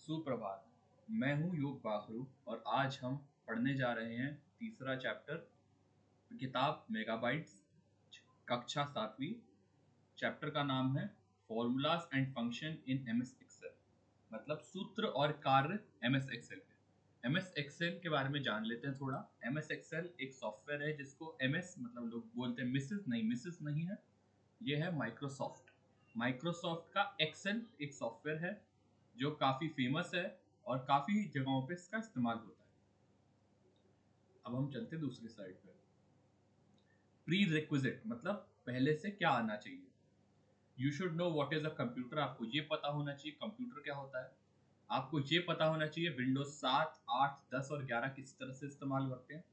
सुप्रभात। मैं हूँ योग बाखरू और आज हम पढ़ने जा रहे हैं तीसरा चैप्टर, किताब मेगाबाइट्स, कक्षा 7वीं। चैप्टर का नाम है formulas and function in MS Excel, मतलब सूत्र और कार्य एमएस एक्सेल के। एमएस एक्सेल के बारे में जान लेते हैं थोड़ा। एमएस एक्सेल एक सॉफ्टवेयर है जिसको एमएस मतलब लोग बोलते हैं मिसेस नहीं है, ये है माइक्रोसॉफ्ट। माइक्रोसॉफ्ट का एक्सेल एक सॉफ्टवेयर है जो काफ़ी फेमस है और काफ़ी जगहों पे इसका इस्तेमाल होता है। अब हम चलते हैं दूसरी स्लाइड पे। प्री रिक्विजिट मतलब पहले से क्या आना चाहिए। You should know what is a computer, आपको ये पता होना चाहिए कंप्यूटर क्या होता है। आपको ये पता होना चाहिए विंडोज 7, 8, 10 और 11 किस तरह से इस्तेमाल करते हैं।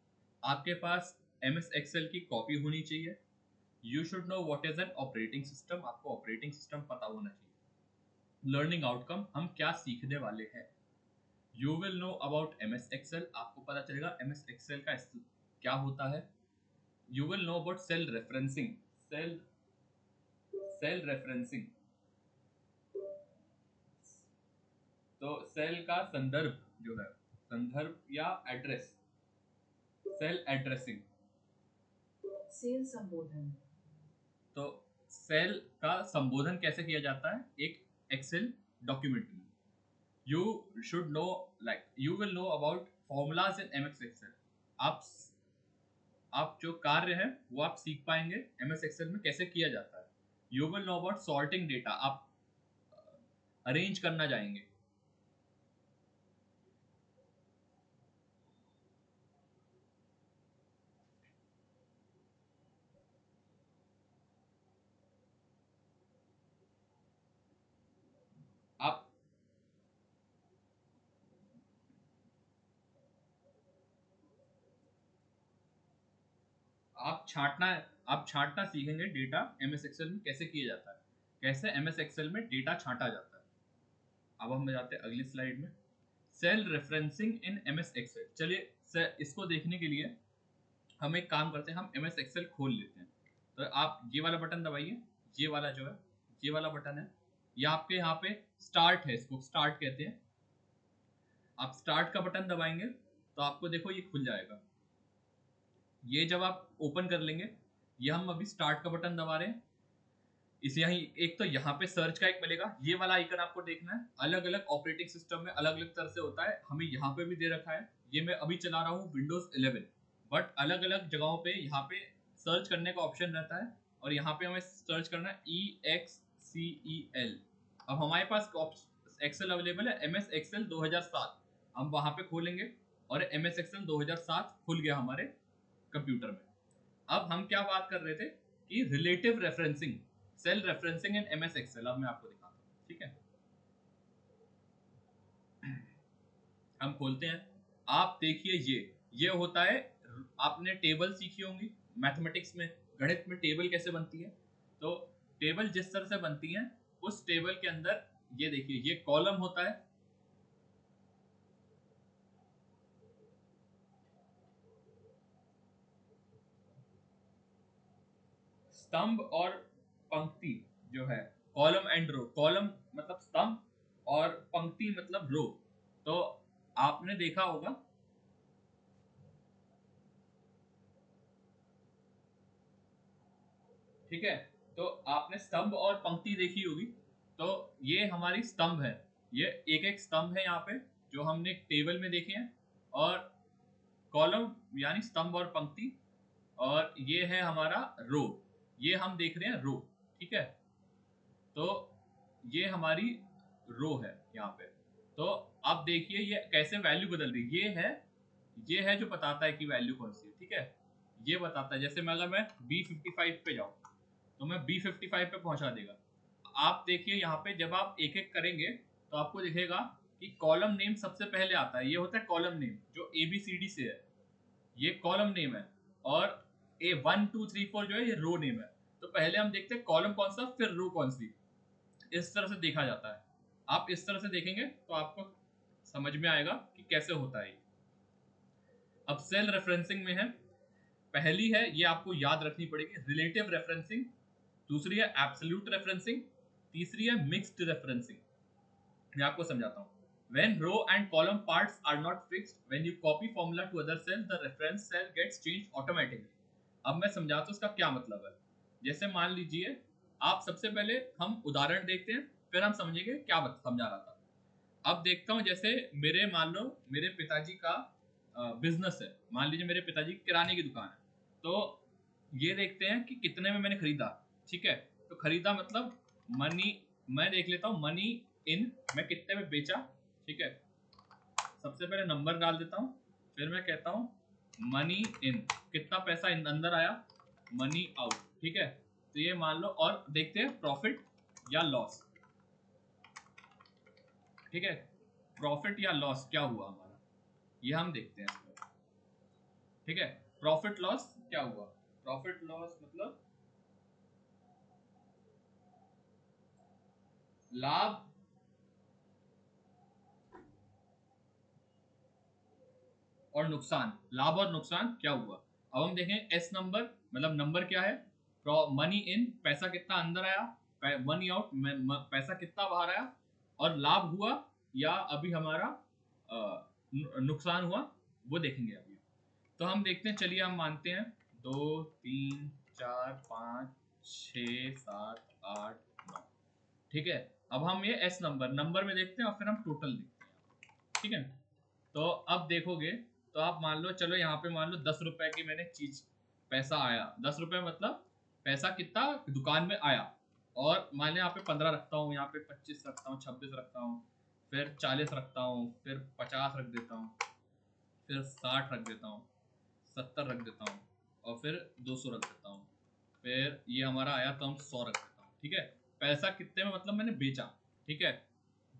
आपके पास एमएस एक्सेल की कॉपी होनी चाहिए। You should know what is an operating system, आपको ऑपरेटिंग सिस्टम पता होना चाहिए। लर्निंग आउटकम, हम क्या सीखने वाले हैं। You will know about M S Excel, आपको पता चलेगा एम एस एक्सेल का क्या होता है। You will know about cell referencing, cell cell referencing, तो सेल का संदर्भ जो है, संदर्भ या एड्रेस, सेल एड्रेसिंग। सेल संबोधन, तो सेल का संबोधन कैसे किया जाता है एक एक्सेल डॉक्यूमेंट में। You should know, like you will know about formulas in M S Excel. आप आप जो कार्य है वो आप सीख पाएंगे एमएस एक्सेल में कैसे किया जाता है। You will know about sorting data, आप अरेंज करना जाएंगे। आप आप छांटना आप छांटना सीखेंगे डेटा एमएस एक्सेल में कैसे किया जाता है, कैसे एमएस एक्सेल में डेटा छांटा जाता है। अब हम जाते हैं अगली स्लाइड में। Cell referencing in MS Excel. चलिए इसको देखने के लिए हम एक काम करते हैं, हम एमएस एक्सेल खोल लेते हैं। तो आप ये वाला बटन दबाइए, ये वाला जो है, ये वाला बटन है, ये आपके यहाँ पे स्टार्ट है, इसको स्टार्ट कहते हैं। आप स्टार्ट का बटन दबाएंगे तो आपको देखो ये खुल जाएगा। ये जब आप ओपन कर लेंगे, ये हम अभी स्टार्ट का बटन दबा रहे हैं। इसे यहीं एक तो यहाँ पे सर्च का एक मिलेगा, ये वाला आइकन आपको देखना है। अलग अलग ऑपरेटिंग सिस्टम में अलग अलग तरह से होता है, हमें यहाँ पे भी दे रखा है। ये मैं अभी चला रहा हूँ विंडोज 11, बट अलग अलग जगहों पे यहाँ पे सर्च करने का ऑप्शन रहता है और यहाँ पे हमें सर्च करना है EXCEL। अब हमारे पास एक्सेल अवेलेबल है एम एस एक्सेल 2007, हम वहां पे खोलेंगे और एम एस एक्सेल 2007 खुल गया हमारे कंप्यूटर में। अब हम क्या बात कर रहे थे कि relative referencing, cell referencing in MS Excel. अब मैं आपको दिखाता हूँ, ठीक है। हम खोलते हैं, आप देखिए ये होता है। आपने टेबल सीखी होंगी मैथमेटिक्स में, गणित में टेबल कैसे बनती है। तो टेबल जिस तरह से बनती है, उस टेबल के अंदर ये देखिए, ये कॉलम होता है, स्तंभ और पंक्ति जो है, कॉलम एंड रो। कॉलम मतलब स्तंभ और पंक्ति मतलब रो। तो आपने देखा होगा, ठीक है। तो आपने स्तंभ और पंक्ति देखी होगी। तो ये हमारी स्तंभ है, ये एक एक स्तंभ है यहाँ पे जो हमने टेबल में देखे हैं। और कॉलम यानी स्तंभ और पंक्ति, और ये है हमारा रो, ये हम देख रहे हैं रो, ठीक है। तो ये हमारी रो है यहाँ पे। तो आप देखिए ये कैसे वैल्यू बदल रही है। ये है जो बताता है कि वैल्यू कौन सी है, ठीक है। ये बताता है, जैसे मैं अगर मैं B55 पे जाऊँ तो मैं B55 पे पहुंचा देगा। आप देखिए यहाँ पे जब आप एक एक करेंगे तो आपको दिखेगा कि कॉलम नेम सबसे पहले आता है, ये होता है कॉलम नेम जो ABCD से है, ये कॉलम नेम है। और A1 2 3 4 जो है ये रो नेम है। तो पहले हम देखते हैं कॉलम कौन सा फिर रो कौन सी, इस तरह से देखा जाता है। आप इस तरह से देखेंगे तो आपको समझ में आएगा कि कैसे होता है। अब सेल रेफरेंसिंग में है, पहली है ये आपको याद रखनी पड़ेगी, रिलेटिव रेफरेंसिंग। दूसरी है एब्सोल्यूट रेफरेंसिंग। तीसरी है मिक्स्ड रेफरेंसिंग। मैं आपको समझाता हूँ। When row and column parts are not fixed, when you copy formula to other cell, the reference cell gets changed automatically. अब मैं समझाता हूँ इसका क्या मतलब है। जैसे मान लीजिए आप सबसे पहले हम उदाहरण देखते हैं, फिर हम समझेंगे क्या समझा रहा था। अब देखता हूँ जैसे मेरे मान लो मेरे पिताजी का बिजनेस है, मान लीजिए मेरे पिताजी की किराने की दुकान है। तो ये देखते हैं कि कितने में मैंने खरीदा, ठीक है। तो खरीदा मतलब मनी, मैं देख लेता हूँ मनी इन, मैं कितने में बेचा, ठीक है। सबसे पहले नंबर डाल देता हूँ, फिर मैं कहता हूँ मनी इन, कितना पैसा इन अंदर आया, मनी आउट, ठीक है। तो ये मान लो और देखते हैं प्रॉफिट या लॉस, ठीक है। प्रॉफिट या लॉस क्या हुआ हमारा, ये हम देखते हैं इसको, ठीक है। प्रॉफिट लॉस क्या हुआ, प्रॉफिट लॉस मतलब लाभ और नुकसान, लाभ और नुकसान क्या हुआ। अब हम देखें एस नंबर, मतलब नंबर क्या है, मनी इन पैसा कितना अंदर आया, मनी आउट पैसा कितना बाहर आया, और लाभ हुआ या अभी हमारा नुकसान हुआ, वो देखेंगे अभी। तो हम देखते हैं, चलिए हम मानते हैं 2 3 4 5 6 7 8 9, ठीक है। अब हम ये एस नंबर में देखते हैं और फिर हम टोटल देखते हैं, ठीक है। तो अब देखोगे तो आप मान लो, चलो यहाँ पे मान लो 10 रुपए की मैंने चीज, पैसा आया 10 रुपए, मतलब पैसा कितना दुकान में आया। और मान लो यहाँ पे 15 रखता हूँ, यहाँ पे 25 रखता हूँ, 26 रखता हूँ, फिर 40 रखता हूँ, फिर 50 रख देता हूँ, फिर 60 रख देता हूँ, 70 रख देता हूँ, और फिर 200 रख देता हूँ, फिर ये हमारा आया तो हम 100 रख देता हूँ, ठीक है। पैसा कितने में मतलब मैंने बेचा, ठीक है।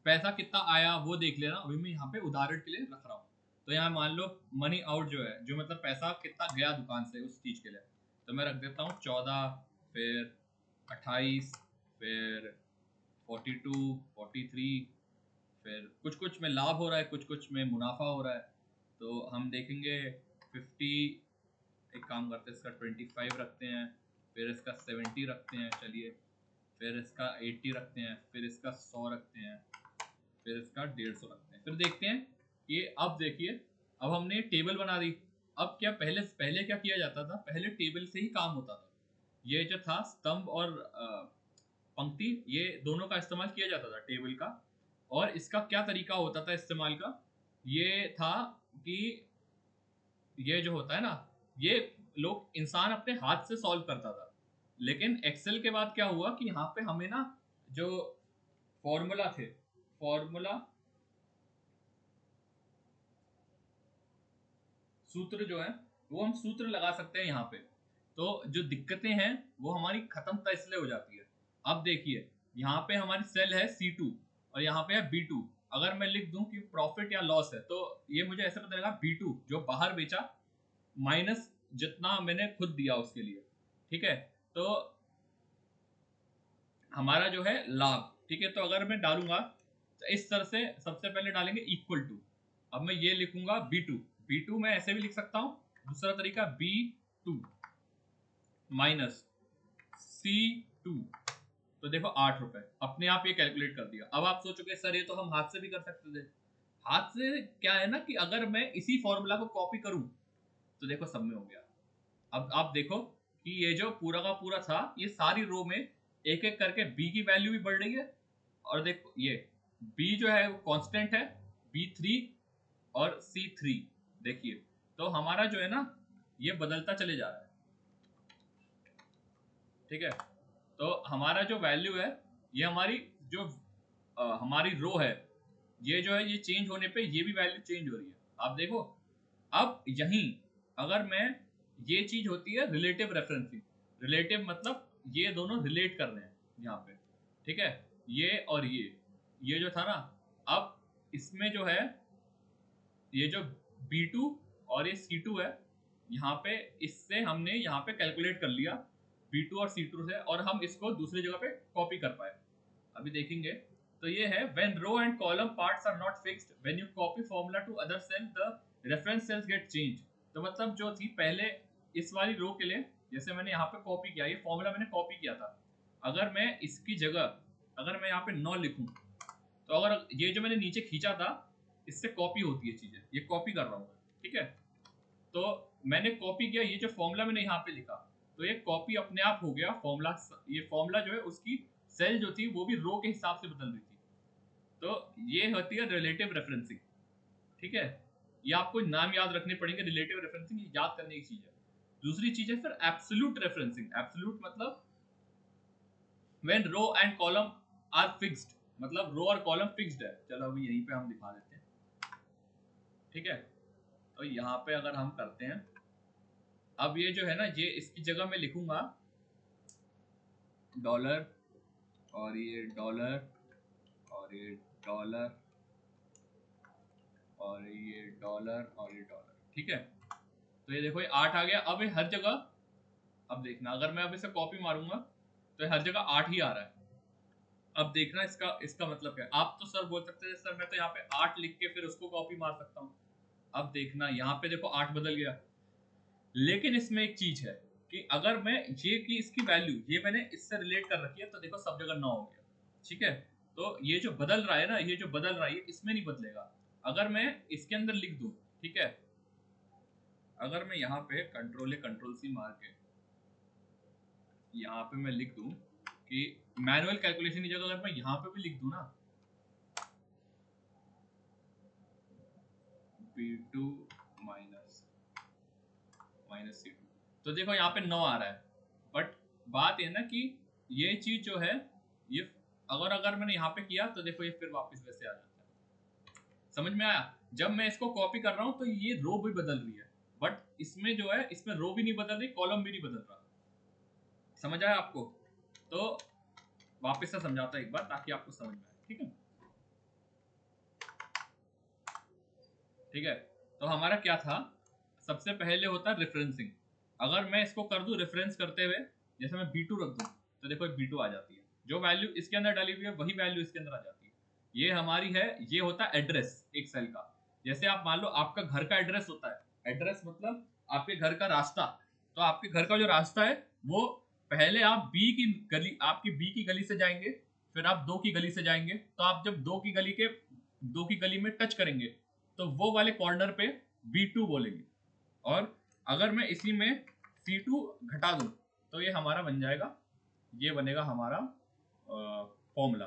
पैसा कितना आया वो देख लेना, अभी मैं यहाँ पे उदाहरण के लिए रख रहा हूँ। तो यहाँ मान लो मनी आउट जो है, जो मतलब पैसा कितना गया दुकान से उस चीज के लिए, तो मैं रख देता हूँ 14, फिर 28, फिर 42, 43, फिर कुछ कुछ में लाभ हो रहा है, कुछ कुछ में मुनाफा हो रहा है। तो हम देखेंगे 50, एक काम करते हैं इसका 25 रखते हैं, फिर इसका 70 रखते हैं, चलिए, फिर इसका 80 रखते हैं, फिर इसका 100 रखते हैं, फिर इसका 150 रखते हैं, फिर देखते हैं कि अब देखिए, अब हमने ये टेबल बना दी। अब क्या पहले पहले क्या किया जाता था, पहले टेबल से ही काम होता था। ये जो था स्तंभ और पंक्ति, ये दोनों का इस्तेमाल किया जाता था टेबल का। और इसका क्या तरीका होता था इस्तेमाल का, ये था कि ये जो होता है ना, ये लोग इंसान अपने हाथ से सॉल्व करता था। लेकिन एक्सेल के बाद क्या हुआ कि यहाँ पे हमें ना जो फॉर्मूला थे, फॉर्मूला सूत्र जो है, वो हम सूत्र लगा सकते हैं यहाँ पे। तो जो दिक्कतें हैं वो हमारी खत्म तो इसलिए हो जाती है। अब देखिए यहाँ पे हमारी सेल है C2 और यहाँ पे है B2। अगर मैं लिख दूं कि प्रॉफिट या लॉस है, तो ये मुझे ऐसे पता लगा B2 जो बाहर बेचा माइनस जितना मैंने खुद दिया उसके लिए, ठीक है। तो हमारा जो है लाभ, ठीक है। तो अगर मैं डालूंगा तो इस तरह से सबसे पहले डालेंगे इक्वल टू। अब मैं ये लिखूंगा B2, B2 मैं ऐसे भी लिख सकता हूँ, दूसरा तरीका B2 माइनस C2। तो देखो 8 रुपए अपने आप ये कैलकुलेट कर दिया। अब आप सोचोगे सर ये तो हम हाथ से भी कर सकते थे। हाथ से क्या है ना कि अगर मैं इसी फॉर्मूला को कॉपी करूं तो देखो सब में हो गया। अब आप देखो कि ये जो पूरा का पूरा था, ये सारी रो में एक एक करके बी की वैल्यू भी बढ़ रही है। और देखो ये बी जो है वो कांस्टेंट है, B3 और C3, देखिए। तो हमारा जो है ना ये बदलता चले जा रहा है, ठीक है। तो हमारा जो वैल्यू है, ये हमारी जो हमारी रो है, ये जो है ये चेंज होने पे ये भी वैल्यू चेंज हो रही है, आप देखो। अब यहीं अगर मैं, ये चीज होती है रिलेटिव रेफरेंसिंग। रिलेटिव मतलब ये दोनों रिलेट कर रहे हैं यहाँ पे, ठीक है। ये और ये जो था ना, अब इसमें जो है ये जो B2 और ये C2 है, यहाँ पे इससे हमने यहाँ पे कैलकुलेट कर लिया B2 और C2 से, और हम इसको दूसरी जगह पे कॉपी कर पाए। अभी देखेंगे। तो ये है when row and column parts are not fixed, when you copy formula to other cell the reference cells get changed। तो मतलब जो थी पहले इस वाली रो के लिए, जैसे मैंने यहाँ पे कॉपी किया, ये फॉर्मूला मैंने कॉपी किया था, अगर मैं इसकी जगह अगर मैं यहाँ पे 9 लिखूं, तो अगर ये जो मैंने नीचे खींचा था इससे कॉपी होती है चीजें, ये कॉपी कर रहा हूँ, ठीक है। तो मैंने कॉपी किया, ये जो फॉर्मूला मैंने यहाँ पे लिखा तो ये कॉपी अपने आप हो गया फॉर्मूला। ये फॉर्मूला जो है उसकी सेल जो थी वो भी रो के हिसाब से बदल रही थी। तो ये होती है रिलेटिव रेफरेंसिंग, ठीक है। ये आपको नाम याद रखने पड़ेंगे, रिलेटिव रेफरेंसिंग याद करने की चीज है। दूसरी चीज है फिर एब्सोल्यूट रेफरेंसिंग। एब्सोल्यूट मतलब when row and column are fixed, मतलब रो और कॉलम फिक्स्ड है। चलो अभी यहीं पे हम दिखा देते हैं, ठीक है। तो यहाँ पे अगर हम करते हैं, अब ये जो है ना, ये इसकी जगह मैं लिखूंगा डॉलर, और ये डॉलर, और ये डॉलर, और ये डॉलर, और ये डॉलर, ठीक है। तो ये देखो ये 8 आ गया। अब ये हर जगह, अब देखना अगर मैं अब इसे कॉपी मारूंगा तो ये हर जगह 8 ही आ रहा है। अब देखना इसका इसका मतलब क्या है। आप तो सर बोल सकते हैं सर मैं तो यहाँ पे 8 लिख के फिर उसको कॉपी मार सकता हूँ। अब देखना यहाँ पे देखो 8 बदल गया, लेकिन इसमें एक चीज है कि अगर मैं ये की इसकी वैल्यू ये मैंने इससे रिलेट कर रखी है तो देखो सब जगह 9 हो गया, ठीक है। तो ये जो बदल रहा है ना, ये जो बदल रहा है ये इसमें नहीं बदलेगा। अगर मैं इसके अंदर लिख दूं, ठीक है, अगर मैं यहाँ पे कंट्रोल सी मार के यहाँ पे मैं लिख दूं कि मैनुअल कैलकुलेशन की जगह अगर मैं यहाँ पे भी लिख दूं ना B2 माइनस C2, तो देखो यहाँ पे 9 आ रहा है। बट बात ये ना कि ये चीज जो है ये अगर मैंने यहाँ पे किया तो देखो ये फिर वापस वैसे आ जाता है। समझ में आया? जब मैं इसको कॉपी कर रहा हूँ तो ये रो भी बदल रही है, बट इसमें जो है इसमें रो भी नहीं बदल रही, कॉलम भी नहीं बदल रहा। समझ आया आपको? तो वापस से समझाता एक बार ताकि आपको समझ में आए, ठीक है। ठीक है, तो हमारा क्या था, सबसे पहले होता है रेफरेंसिंग। अगर मैं इसको कर दूं रेफरेंस करते हुए, जैसे मैं B2 रख दूं तो देखो B2 आ जाती है, जो वैल्यू इसके अंदर डाली हुई है वही वैल्यू इसके अंदर आ जाती है। ये हमारी है, ये होता है एड्रेस एक सेल का। जैसे आप मान लो आपका घर का एड्रेस होता है, एड्रेस मतलब आपके घर का रास्ता। तो आपके घर का जो रास्ता है वो पहले आप बी की गली, आपकी बी की गली से जाएंगे, फिर आप 2 की गली से जाएंगे। तो आप जब 2 की गली में टच करेंगे तो वो वाले कॉर्नर पे B2 बोलेंगे। और अगर मैं इसी में C2 घटा दूं तो ये हमारा बन जाएगा, ये बनेगा हमारा फॉर्मूला।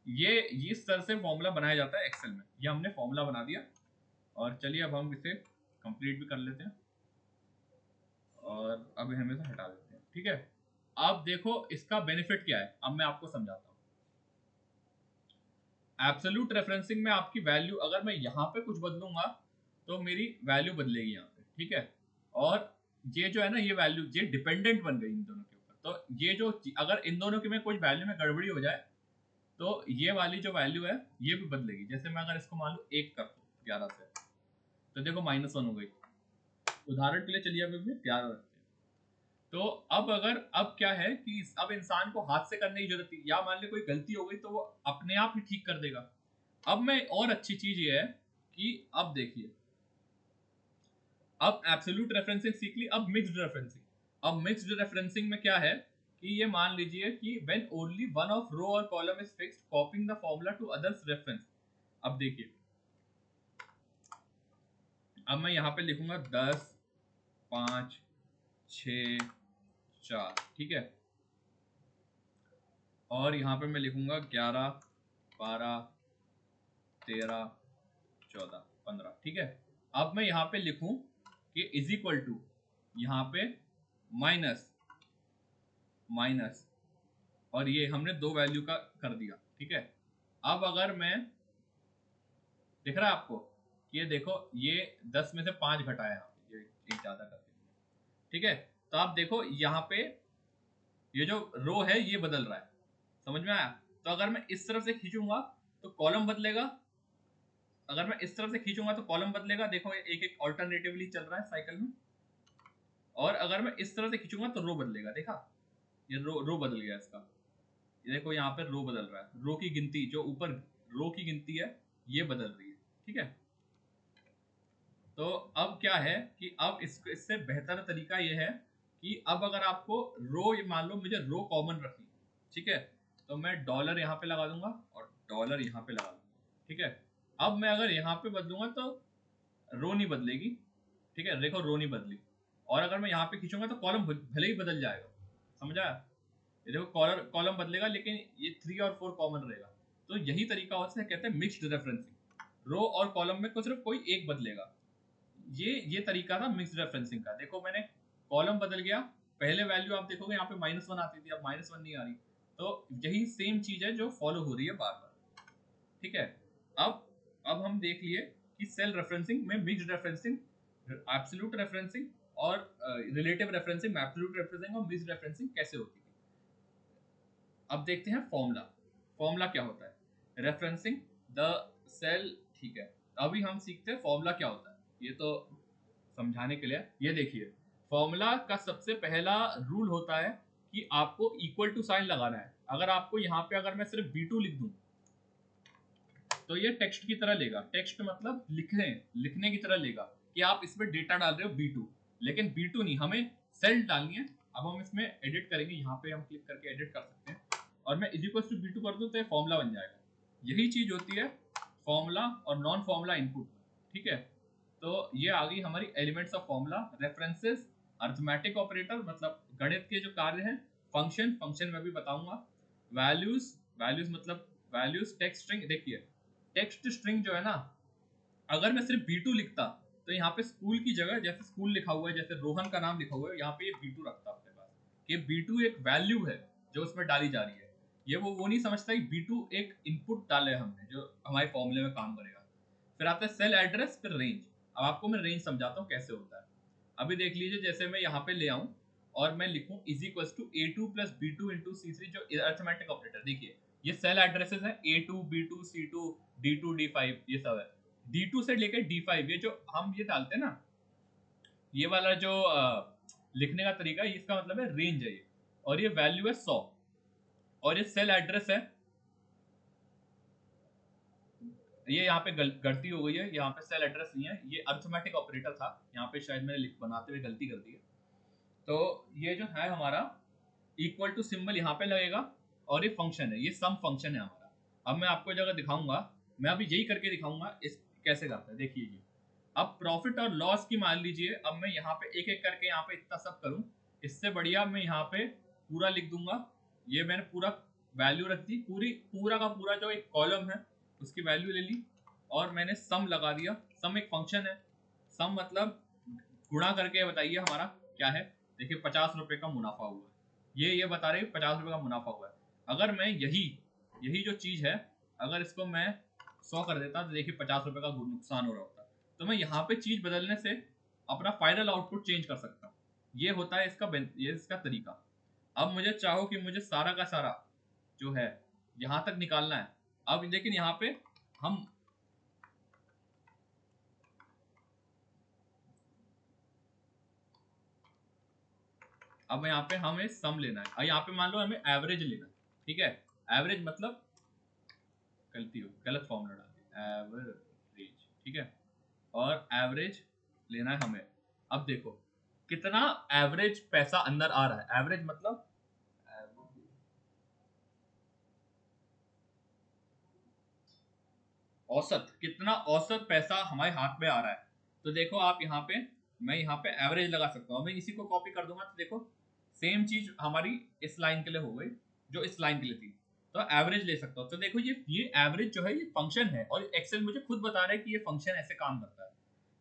ये इस तरह से फॉर्मूला बनाया जाता है एक्सेल में। ये हमने फॉर्मूला बना दिया, और चलिए अब हम इसे कंप्लीट भी कर लेते हैं, और अब हम इसे हटा देते हैं, ठीक है। अब देखो इसका बेनिफिट क्या है, अब मैं आपको समझाता हूँ। एब्सोल्यूट रेफरेंसिंग में आपकी वैल्यू अगर मैं यहाँ पे कुछ बदलूंगा तो मेरी वैल्यू बदलेगी यहाँ पे, ठीक है। और ये जो है ना, ये वैल्यू ये डिपेंडेंट बन गई इन दोनों के ऊपर। तो ये जो अगर इन दोनों के में कोई वैल्यू में गड़बड़ी हो जाए तो ये वाली जो वैल्यू है ये भी बदलेगी। जैसे मैं अगर इसको मान लू 1 कर दूं 11 से, तो देखो -1 हो गई। उदाहरण के लिए चलिए अब 11 रखते हैं। तो अब क्या है कि अब इंसान को हाथ से करने की जरूरत थी, या मान ली कोई गलती हो गई तो वो अपने आप ही ठीक कर देगा। अब मैं और अच्छी चीज ये है कि अब देखिए, अब एब्सोल्यूट रेफरेंसिंग सीख ली, अब मिक्स्ड रेफरेंसिंग। अब मिक्स्ड रेफरेंसिंग में क्या है कि ये मान लीजिए कि when only one of row और column is fixed, copying the formula to others reference. अब देखिए, अब मैं यहाँ पे लिखूंगा 10 5 6 4, ठीक है। और यहाँ पे मैं लिखूंगा 11 12 13 14 15, ठीक है। अब मैं यहाँ पे लिखूं कि इज इक्वल टू, यहाँ पे माइनस माइनस, और ये हमने 2 वैल्यू का कर दिया, ठीक है। अब अगर मैं, दिख रहा है आपको कि ये देखो ये 10 में से 5 घटाया, यहाँ पे ये एक ज्यादा कर दिया, ठीक है। तो आप देखो यहाँ पे ये जो रो है ये बदल रहा है, समझ में आया? तो अगर मैं इस तरफ से खींचूंगा तो कॉलम बदलेगा, अगर मैं इस तरफ से खींचूंगा तो कॉलम बदलेगा। देखो एक एक ऑल्टरनेटिवली चल रहा है साइकिल में। और अगर मैं इस तरह से खींचूंगा तो रो बदलेगा। देखा, ये रो बदल गया इसका। ये देखो यहाँ पे रो बदल रहा है, रो की गिनती जो ऊपर रो की गिनती है ये बदल रही है, ठीक है। तो अब क्या है कि अब इससे बेहतर तरीका ये है कि अब अगर आपको रो, मान लो मुझे रो कॉमन रखनी, ठीक है, तो मैं डॉलर यहाँ पे लगा दूंगा और डॉलर यहाँ पे लगा दूंगा, ठीक है। अब मैं अगर यहाँ पे बदलूंगा तो रो नहीं बदलेगी, ठीक है, देखो रो नहीं बदली, और अगर मैं यहाँ पे खींचूंगा तो कॉलम भले ही बदल जाएगा, समझा? ये देखो कॉलम बदलेगा लेकिन ये 3 और 4 कॉमन रहेगा। तो यही तरीका होता है, कहते हैं मिक्स्ड रेफरेंसिंग। रो और कॉलम में को सिर्फ कोई एक बदलेगा। ये तरीका था मिक्स्ड रेफरेंसिंग का। देखो मैंने कॉलम बदल गया, पहले वैल्यू आप देखोगे यहाँ पे -1 आती थी, अब -1 नहीं आ रही। तो यही सेम चीज है जो फॉलो हो रही है बार बार, ठीक है। अब हम देख लिए कि सेल रेफरेंसिंग में मिक्स्ड रेफरेंसिंग, एब्सोल्यूट रेफरेंसिंग और रिलेटिव रेफरेंसिंग, एब्सोल्यूट रेफरेंसिंग और मिक्स्ड रेफरेंसिंग कैसे होती है। अब देखते हैं फॉर्मूला। फॉर्मूला क्या होता है रेफरेंसिंग द सेल, ठीक है। अभी हम सीखते हैं फॉर्मूला क्या होता है। ये तो समझाने के लिए ये देखिए, फॉर्मूला का सबसे पहला रूल होता है कि आपको इक्वल टू साइन लगाना है। अगर आपको यहाँ पे अगर मैं सिर्फ B2 लिख दूं तो ये टेक्स्ट की तरह लेगा। टेक्स्ट मतलब लिखने की तरह लेगा कि आप इसमें डेटा डाल रहे हो B2, लेकिन B2 नहीं, हमें सेल डालनी है। अब हम इसमें एडिट करेंगे, यहाँ पे हम क्लिक करके एडिट कर सकते हैं, और मैं इज इक्वल टू B2 कर दूं तो ये फॉर्मूला बन जाएगा। यही चीज होती है फॉर्मूला और नॉन फॉर्मूला इनपुट, ठीक है। तो ये आ गई हमारी elements of formula. References arithmetic operator, मतलब गणित के जो कार्य हैं। फंक्शन मैं भी बताऊंगा। वैल्यूज मतलब वैल्यूज। टेक्स्ट स्ट्रिंग, देखिए टेक्स्ट स्ट्रिंग जो है ना, अगर मैं सिर्फ B2 लिखता तो यहाँ पे स्कूल की जगह, जैसे स्कूल लिखा हुआ है, जैसे रोहन का नाम लिखा हुआ है, यहाँ पे ये B2 रखता अपने पास। कि B2 एक वैल्यू है जो उसमें डाली जा रही है। ये वो नहीं समझता कि B2 एक इनपुट डाले हमने जो हमारे फॉर्मूले में काम करेगा। फिर आता है सेल एड्रेस, फिर रेंज। अब आपको मैं रेंज समझाता हूँ कैसे होता है। अभी देख लीजिए, जैसे मैं यहाँ पे ले आऊँ और मैं लिखूँ is equal to A2 plus B2 into C3, जो अर्थमेटिक ऑपरेटर, देखिए ये सेल एड्रेसेस है A2 B2 C2 D2 D5, ये सब है। D2 से लेकर D5, ये जो हम ये डालते हैं ना, ये वाला जो लिखने का तरीका है, इसका मतलब है रेंज है ये। और ये वैल्यू है 100, और ये सेल एड्रेस है। ये यहाँ पे गलती हो गई है, यहाँ पे सेल एड्रेस नहीं है, ये अर्थमेटिक ऑपरेटर था। यहाँ पे शायद मैंने बनाते हुए गलती कर दी है। तो ये जो है हमारा इक्वल टू सिंबल यहाँ पे लगेगा, और ये फंक्शन है, ये सम फंक्शन है हमारा। अब मैं आपको जगह दिखाऊंगा, मैं अभी यही करके दिखाऊंगा इस कैसे करता है, देखिए ये। अब प्रॉफिट और लॉस की मान लीजिए, अब मैं यहाँ पे एक एक करके यहाँ पे इतना सब करूँ, इससे बढ़िया मैं यहाँ पे पूरा लिख दूंगा। ये मैंने पूरा वैल्यू रख दी, पूरा का पूरा जो एक कॉलम है उसकी वैल्यू ले ली, और मैंने सम लगा दिया। सम एक फंक्शन है। सम मतलब गुणा करके बताइए हमारा क्या है। देखिए 50 रुपए का मुनाफा हुआ है, ये बता रहे 50 रुपए का मुनाफा हुआ है। अगर मैं यही जो चीज है, अगर इसको मैं 100 कर देता तो देखिए 50 रुपए का नुकसान हो रहा होता। तो मैं यहाँ पे चीज बदलने से अपना फाइनल आउटपुट चेंज कर सकता हूँ। ये होता है ये इसका तरीका। अब मुझे चाहो कि मुझे सारा का सारा जो है यहाँ तक निकालना है। अब लेकिन यहाँ पे हम अब यहाँ पे हमें सम लेना है, और यहाँ पे मान लो हमें एवरेज लेना है, ठीक है। एवरेज मतलब गलत फॉर्मूला डाल दिया, एवरेज, ठीक है। और एवरेज लेना है हमें। अब देखो कितना एवरेज पैसा अंदर आ रहा है। एवरेज मतलब औसत, कितना औसत पैसा हमारे हाथ में आ रहा है। तो देखो आप यहाँ पे, मैं यहाँ पे एवरेज लगा सकता हूँ। मैं इसी को कॉपी कर दूंगा तो देखो सेम चीज हमारी इस लाइन के लिए हो गई जो इस लाइन के लिए थी। तो एवरेज ले सकता हूँ। तो देखो ये एवरेज जो है ये फंक्शन है, और एक्सेल मुझे खुद बता रहा है कि ये फंक्शन ऐसे काम करता है।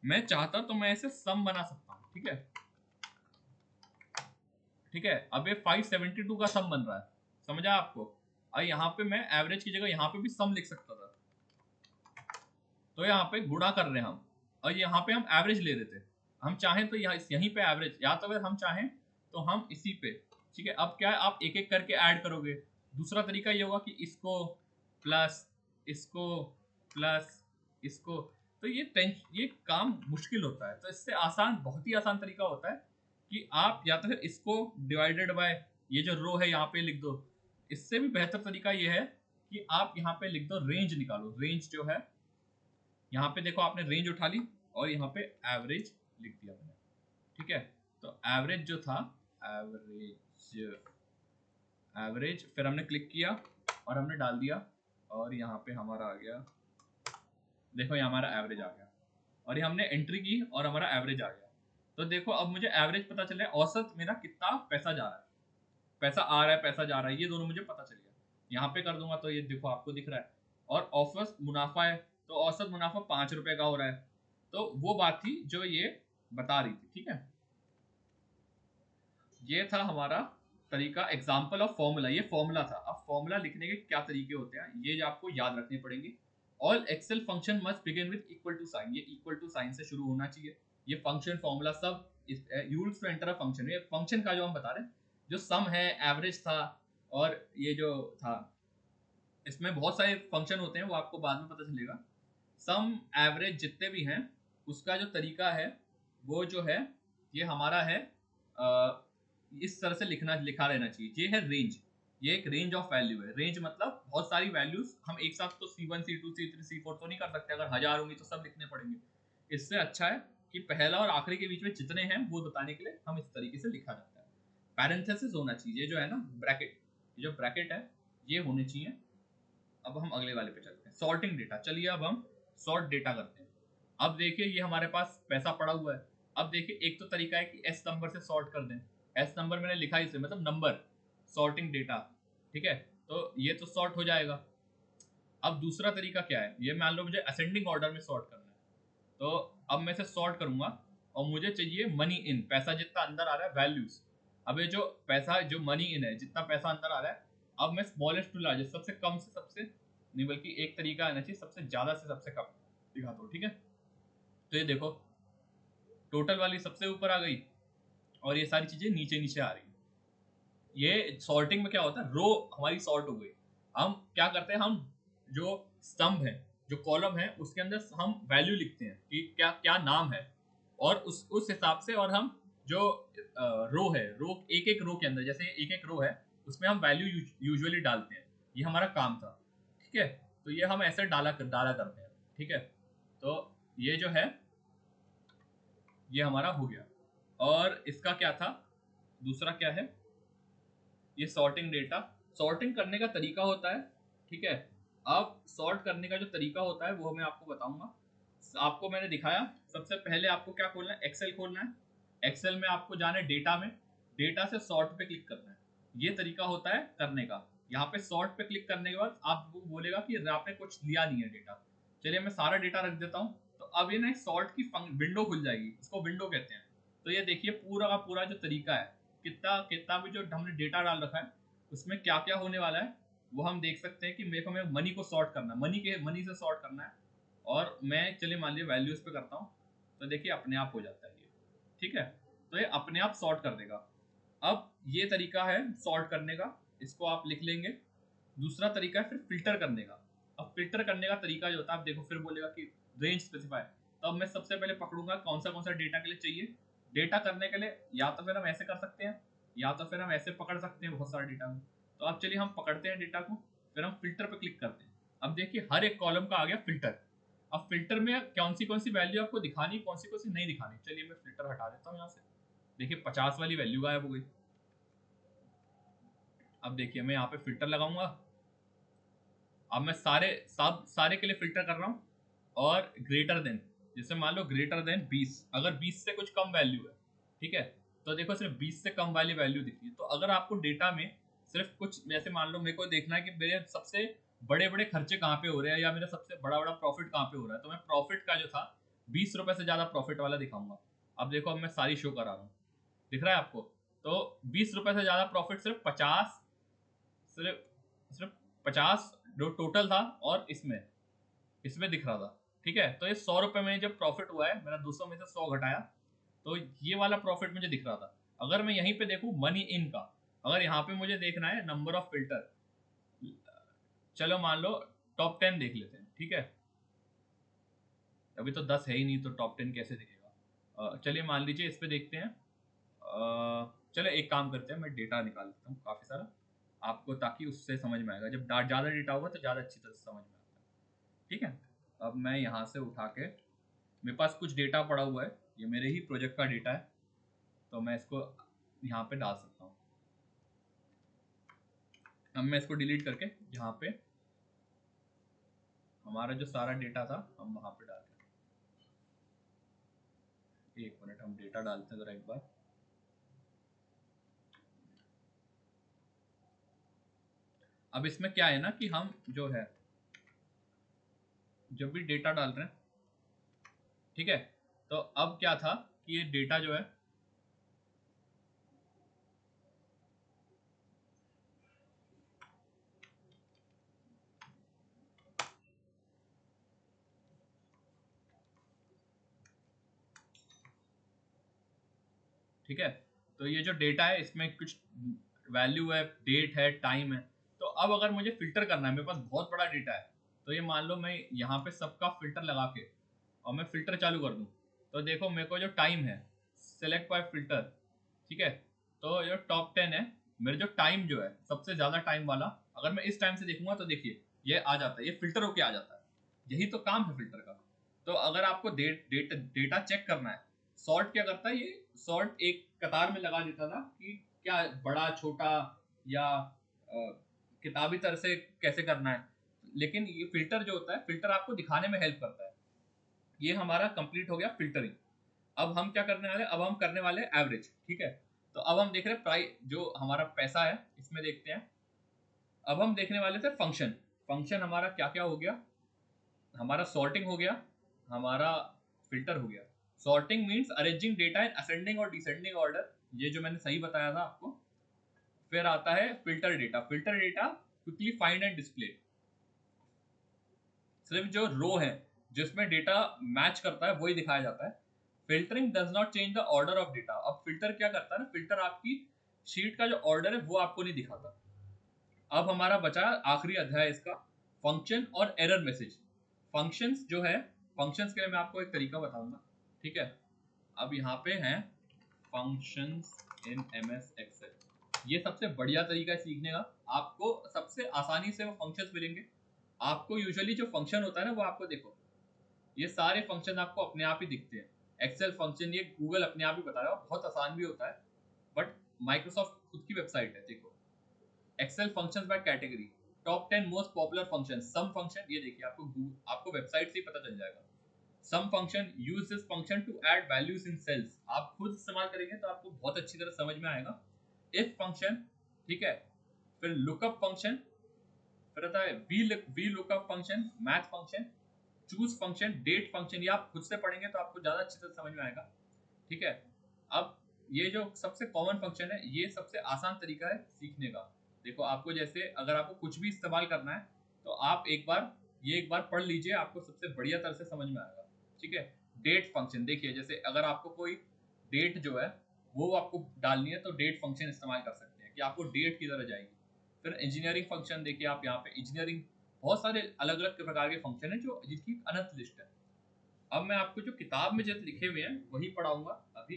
मैं चाहता तो मैं ऐसे सम बना सकता हूँ, ठीक है। ठीक है, अब ये 572 का सम बन रहा है, समझा आपको। और यहाँ पे मैं एवरेज की जगह यहाँ पे भी सम लिख सकता था। तो यहाँ पे गुणा कर रहे हैं हम, और यहाँ पे हम एवरेज ले रहे थे। हम चाहें तो यहीं पे एवरेज, या तो अगर हम चाहें तो हम इसी पे, ठीक है। अब क्या है, आप एक एक करके ऐड करोगे। दूसरा तरीका ये होगा कि इसको प्लस इसको प्लस इसको, तो ये काम मुश्किल होता है। तो इससे आसान, बहुत ही आसान तरीका होता है कि आप या तो फिर इसको डिवाइडेड बाय ये जो रो है यहाँ पे लिख दो। इससे भी बेहतर तरीका ये है कि आप यहाँ पे लिख दो रेंज निकालो। रेंज जो है यहाँ पे देखो आपने रेंज उठा ली, और यहाँ पे एवरेज लिख दिया मैंने, ठीक है। तो एवरेज जो था, एवरेज एवरेज फिर हमने क्लिक किया और हमने डाल दिया, और यहाँ पे हमारा आ गया देखो ये हमारा एवरेज आ गया, और ये हमने एंट्री की और हमारा एवरेज आ गया। तो देखो अब मुझे एवरेज पता चल रहा है, औसत मेरा कितना पैसा जा रहा है, पैसा आ रहा है पैसा जा रहा है, ये दोनों मुझे पता चल गया। यहाँ पे कर दूंगा तो ये देखो आपको दिख रहा है। और औसत मुनाफा है, तो औसत मुनाफा 5 रुपए का हो रहा है। तो वो बात थी जो ये बता रही थी, ठीक है। ये था हमारा तरीका, एग्जाम्पल ऑफ फॉर्मूला, ये फॉर्मूला था। अब फॉर्मूला लिखने के क्या तरीके होते हैं ये जो आपको याद रखने पड़ेंगे। All Excel function must begin with equal to sign, ये इक्वल टू साइन से शुरू होना चाहिए। ये फंक्शन फॉर्मूला सब used to enter a function, ये फंक्शन का जो हम बता रहे हैं, जो सम है, एवरेज था, और ये जो था, इसमें बहुत सारे फंक्शन होते हैं, वो आपको बाद में पता चलेगा। सम एवरेज जितने भी हैं, उसका जो तरीका है वो जो है, ये हमारा है इस तरह से लिखा रहना चाहिए। ये है रेंज, ये एक रेंज ऑफ वैल्यू है। रेंज मतलब बहुत सारी वैल्यूज हम एक साथ तो C1 C2 C3 C4 तो नहीं कर सकते, अगर 1000 होंगी तो सब लिखने पड़ेंगे। इससे अच्छा है कि पहला और आखिरी के बीच में जितने हैं वो बताने के लिए हम इस तरीके से लिखा जाता है। पैरेंथेसिस होना चाहिए, ये जो है ना ब्रैकेट, ये जो ब्रैकेट है ये होने चाहिए। अब हम अगले वाले पे चलते हैं, सॉर्टिंग डेटा। चलिए अब हम सॉर्ट डेटा करते हैं। अब देखिए ये हमारे पास पैसा पड़ा हुआ है। अब देखिए एक तो तरीका है कि एस नंबर से सॉर्ट कर दें। एस नंबर मैंने लिखा इसे, मतलब नंबर, सॉर्टिंग डेटा, ठीक है। तो ये तो सॉर्ट हो जाएगा। अब दूसरा तरीका क्या है, ये मान लो मुझे असेंडिंग ऑर्डर में सॉर्ट करना है। तो अब मैं इसे सॉर्ट करूंगा और मुझे चाहिए मनी इन, पैसा जितना अंदर आ रहा है, वैल्यूज। अब ये जो पैसा, जो मनी इन है, जितना पैसा अंदर आ रहा है, अब मैं स्मॉलेस्ट टू लार्जेस्ट, सबसे कम से सबसे, नहीं बल्कि एक तरीका आना चाहिए सबसे ज्यादा से सबसे कम दिखाता हूँ, ठीक है। तो ये देखो टोटल वाली सबसे ऊपर आ गई और ये सारी चीजें नीचे नीचे आ रही। ये सॉर्टिंग में क्या होता है, रो हमारी सॉर्ट हो गई। हम क्या करते हैं, हम जो स्तंभ है, जो कॉलम है, उसके अंदर हम वैल्यू लिखते हैं कि क्या क्या नाम है, और उस हिसाब से, और हम जो रो है, रो एक एक रो के अंदर, जैसे एक एक रो है उसमें हम वैल्यू यूजुअली डालते हैं। ये हमारा काम था, ठीक है। तो ये हम ऐसे डाला करते हैं, ठीक है। तो ये जो है ये हमारा हो गया। और इसका क्या था, दूसरा क्या है, ये सॉर्टिंग डेटा। सॉर्टिंग करने का तरीका होता है, ठीक है। अब सॉर्ट करने का जो तरीका होता है वो मैं आपको बताऊंगा। आपको मैंने दिखाया, सबसे पहले आपको क्या खोलना है, एक्सेल खोलना है। एक्सेल में आपको जाना है डेटा में, डेटा से सॉर्ट पे क्लिक करना है। ये तरीका होता है करने का। यहाँ पे सॉर्ट पे क्लिक करने के बाद आपको बोलेगा कि यहाँ पे कुछ लिया नहीं है डेटा। चलिए मैं सारा डेटा रख देता हूँ। तो अब ये ना सॉर्ट की विंडो खुल जाएगी, इसको विंडो कहते हैं। तो ये देखिए पूरा का पूरा जो तरीका है, कितना कितना भी जो हमने डेटा डाल रखा है उसमें क्या क्या होने वाला है वो हम देख सकते हैं। कि मेरे को मैं मनी को सॉर्ट करना है, मनी से सॉर्ट करना है। और मैं चलिए मान लिया वैल्यूज पे करता हूँ, तो देखिए अपने आप हो जाता है ये, ठीक है। तो ये अपने आप सॉर्ट कर देगा। अब ये तरीका है सॉर्ट करने का, इसको आप लिख लेंगे। दूसरा तरीका है फिर फिल्टर करने का। अब फिल्टर करने का तरीका जो होता है, आप देखो फिर बोलेगा कि रेंज स्पेसिफाई। तो अब मैं सबसे पहले पकड़ूंगा कौन सा डेटा के लिए चाहिए। डेटा करने के लिए या तो फिर हम ऐसे कर सकते हैं, या तो फिर हम ऐसे पकड़ सकते हैं बहुत सारे डेटा को। तो अब चलिए हम पकड़ते हैं डेटा को, फिर हम फिल्टर पर क्लिक करते हैं। अब देखिए हर एक कॉलम का आ गया फिल्टर। अब फिल्टर में कौन सी वैल्यू आपको दिखानी, कौन सी नहीं दिखानी। चलिए मैं फिल्टर हटा देता हूँ यहाँ से। देखिए 50 वाली वैल्यू गायब हो गई। अब देखिए मैं यहाँ पे फिल्टर लगाऊंगा। अब मैं सारे के लिए फिल्टर कर रहा हूँ। और ग्रेटर देन, जैसे मान लो ग्रेटर देन 20, अगर 20 से कुछ कम वैल्यू है, ठीक है। तो देखो सिर्फ 20 से कम वाली वैल्यू दिख रही है। तो अगर आपको डेटा में सिर्फ कुछ, जैसे मान लो मेरे को देखना है कि मेरे सबसे बड़े बड़े खर्चे कहाँ पे हो रहे हैं, या मेरा सबसे बड़ा बड़ा प्रॉफिट कहाँ पे हो रहा है, तो मैं प्रॉफिट का जो था 20 रुपए से ज्यादा प्रॉफिट वाला दिखाऊंगा। अब देखो अब मैं सारी शो करा रहा हूँ, दिख रहा है आपको। तो 20 रुपए से ज्यादा प्रॉफिट सिर्फ 50, सिर्फ सिर्फ 50 जो टोटल था, और इसमें इसमें दिख रहा था, ठीक है। तो ये 100 रुपए में जब प्रॉफिट हुआ है, मैंने 200 में से 100 घटाया, तो ये वाला प्रॉफिट मुझे दिख रहा था। अगर मैं यहीं पे देखूं मनी इन का, अगर यहाँ पे मुझे देखना है नंबर ऑफ फिल्टर, चलो मान लो टॉप 10 देख लेते हैं, ठीक है। अभी तो 10 है ही नहीं, तो टॉप 10 कैसे दिखेगा। चलिए मान लीजिए इस पे देखते हैं। चलो एक काम करते हैं, मैं डेटा निकाल लेता हूँ काफ़ी सारा आपको, ताकि उससे समझ में आएगा। जब ज़्यादा डेटा होगा तो ज़्यादा अच्छी तरह से समझ में आता है, ठीक है। अब मैं यहाँ से उठा के, मेरे पास कुछ डेटा पड़ा हुआ है, ये मेरे ही प्रोजेक्ट का डेटा है, तो मैं इसको यहाँ पे डाल सकता हूँ। अब मैं इसको डिलीट करके यहाँ पे हमारा जो सारा डेटा था हम वहां पे डाल रहे हैं। एक मिनट, हम डेटा डालते हैं जरा एक बार। अब इसमें क्या है ना कि हम जो है जब भी डेटा डाल रहे हैं, ठीक है, तो अब क्या था कि ये डेटा जो है ठीक है, तो ये जो डेटा है इसमें कुछ वैल्यू है, डेट है, टाइम है। तो अब अगर मुझे फिल्टर करना है, मेरे पास बहुत बड़ा डेटा है, तो ये मान लो मैं यहाँ पे सबका फिल्टर लगा के और मैं फिल्टर चालू कर दूं, तो देखो मेरे को जो टाइम है, सेलेक्ट बाय फिल्टर, ठीक है, तो जो टॉप 10 है, मेरे जो टाइम जो है सबसे ज्यादा टाइम वाला, अगर मैं इस टाइम से देखूंगा तो देखिए ये आ जाता है, ये फिल्टर होके आ जाता है। यही तो काम है फिल्टर का। तो अगर आपको डेटा चेक करना है, सॉर्ट क्या करता है, ये सॉर्ट एक कतार में लगा देता था कि क्या बड़ा छोटा या किताबी तरह से कैसे करना है। लेकिन ये फिल्टर जो होता है, फिल्टर आपको दिखाने में हेल्प करता है। ये हमारा कंप्लीट हो गया फिल्टरिंग। अब हम क्या करने वाले, अब हम करने वाले एवरेज, ठीक है। तो अब हम देख रहे हैं प्राइस, जो हमारा पैसा है इसमें देखते हैं। अब हम देखने वाले थे फंक्शन। फंक्शन हमारा क्या क्या हो गया, हमारा सॉर्टिंग हो गया, हमारा फिल्टर हो गया। Sorting means arranging data in ascending और डिसेंडिंग ऑर्डर, ये जो मैंने सही बताया था आपको। फिर आता है filter data. Filter data quickly find and display, सिर्फ जो रो है जिसमें डेटा मैच करता है वही दिखाया जाता है। Filtering does not change the order of data. अब फिल्टर क्या करता है ना, फिल्टर आपकी शीट का जो ऑर्डर है वो आपको नहीं दिखाता। अब हमारा बचा आखिरी अध्याय इसका, फंक्शन और एरर मैसेज। फंक्शंस जो है, फंक्शंस के लिए मैं आपको एक तरीका बताऊंगा, ठीक है। अब यहाँ पे हैं functions in M S Excel. ये सबसे बढ़िया तरीका है सीखने का, आपको सबसे आसानी से वो फंक्शंस मिलेंगे। आपको यूजुअली जो फंक्शन होता है ना, वो आपको देखो ये सारे फंक्शन आपको अपने आप ही दिखते हैं। एक्सेल फंक्शन ये गूगल अपने आप ही बता रहा है, बहुत आसान भी होता है। बट माइक्रोसॉफ्ट खुद की वेबसाइट है, देखो Excel functions by category, top 10 most popular function. Sum function, ये देखिए आपको वेबसाइट से ही पता चल जाएगा। Sum function use this function to add values in cells. आप खुद इस्तेमाल करेंगे तो आपको बहुत अच्छी तरह समझ में आएगा। इफ फंक्शन, ठीक है। फिर लुकअप फंक्शन, फिर आता है V lookup function, math function, choose function, date function. ये आप खुद से पढ़ेंगे तो आपको ज्यादा अच्छी तरह समझ में आएगा, ठीक है। अब ये जो सबसे कॉमन फंक्शन है, ये सबसे आसान तरीका है सीखने का। देखो आपको जैसे अगर आपको कुछ भी इस्तेमाल करना है तो आप एक बार पढ़ लीजिए, आपको सबसे बढ़िया तरह से समझ में आएगा, ठीक है। डेट फंक्शन देखिए, जैसे अगर आपको कोई डेट जो है वो आपको डालनी है तो डेट फंक्शन इस्तेमाल कर सकते हैं कि आपको डेट की तरह जाएगी। फिर इंजीनियरिंग फंक्शन देखिए, आप यहाँ पे इंजीनियरिंग, बहुत सारे अलग अलग प्रकार के फंक्शन है जो जिसकी अनंत लिस्ट है। अब मैं आपको जो किताब में जैसे लिखे हुए हैं वही पढ़ाऊंगा अभी।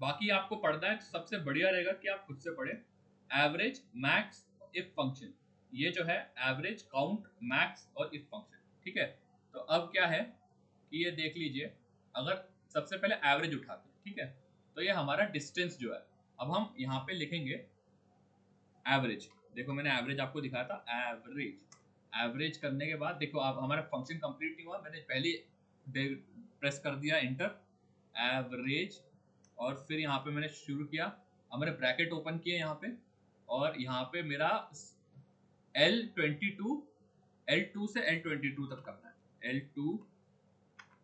बाकी आपको पढ़ना है तो सबसे बढ़िया रहेगा कि आप खुद से पढ़ें। एवरेज, मैक्स, इफ फंक्शन, ये जो है एवरेज, काउंट, मैक्स और इफ फंक्शन, ठीक है। तो अब क्या है कि ये देख लीजिए, अगर सबसे पहले एवरेज उठाते हैं, ठीक है, तो ये हमारा डिस्टेंस जो है। अब हम यहाँ पे लिखेंगे एवरेज। देखो मैंने एवरेज आपको दिखाया था, एवरेज। एवरेज करने के बाद देखो आप, हमारा फंक्शन कंप्लीट नहीं हुआ, मैंने पहले प्रेस कर दिया इंटर, एवरेज, और फिर यहाँ पे मैंने शुरू किया। अब मैंने ब्रैकेट ओपन किया यहाँ पे, और यहाँ पे मेरा L22, L2 से L22 तक करना है।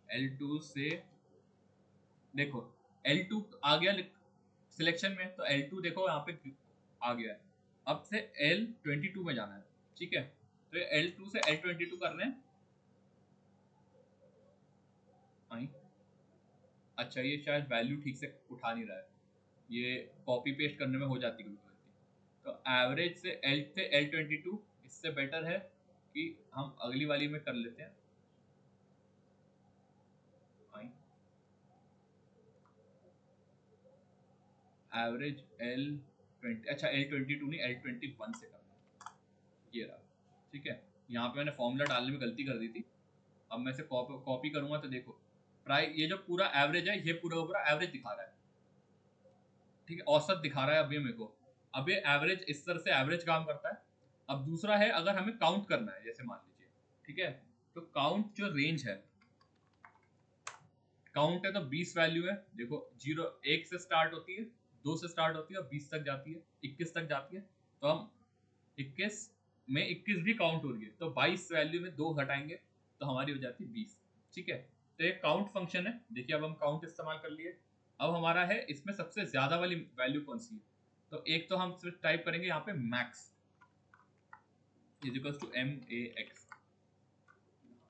L2 से देखो L2 आ गया सिलेक्शन में, तो L2 देखो यहाँ पे आ गया है। अब से L22 में जाना है, ठीक है। तो L2 से L22 कर रहे हैं। अच्छा, ये शायद वैल्यू ठीक से उठा नहीं रहा है, ये कॉपी पेस्ट करने में हो जाती है गलती। तो एवरेज से L22, इससे बेटर है कि हम अगली वाली में कर लेते हैं। एवरेज L20, अच्छा L22 नहीं, L21 से करना है, ये रहा, ठीक है। यहाँ पे मैंने फॉर्मूला डालने में गलती कर दी थी। अब मैं इसे कॉपी करूंगा तो देखो प्राइस, ये जो पूरा एवरेज है ये पूरा पूरा एवरेज दिखा रहा है, ठीक है, औसत दिखा रहा है अब ये मेरे को। अब ये एवरेज इस तरह से एवरेज काम करता है। अब दूसरा है अगर हमें काउंट करना है, जैसे मान लीजिए, ठीक है, तो काउंट जो रेंज है, काउंट है तो 20 वैल्यू है, देखो 0 1 से स्टार्ट होती है, 2 से स्टार्ट होती है और 20 तक जाती है, 21 तक जाती है। तो हम 21 में 21 भी काउंट हो रही है, तो 22 वैल्यू में 2 घटाएंगे तो हमारी हो जाती है 20। ठीक है, तो ये काउंट फंक्शन है। देखिए अब हम काउंट इस्तेमाल कर लिए। अब हमारा है इसमें सबसे ज्यादा वाली वैल्यू कौन सी है, तो एक तो हम सिर्फ टाइप करेंगे यहाँ पे max is equal to MAX,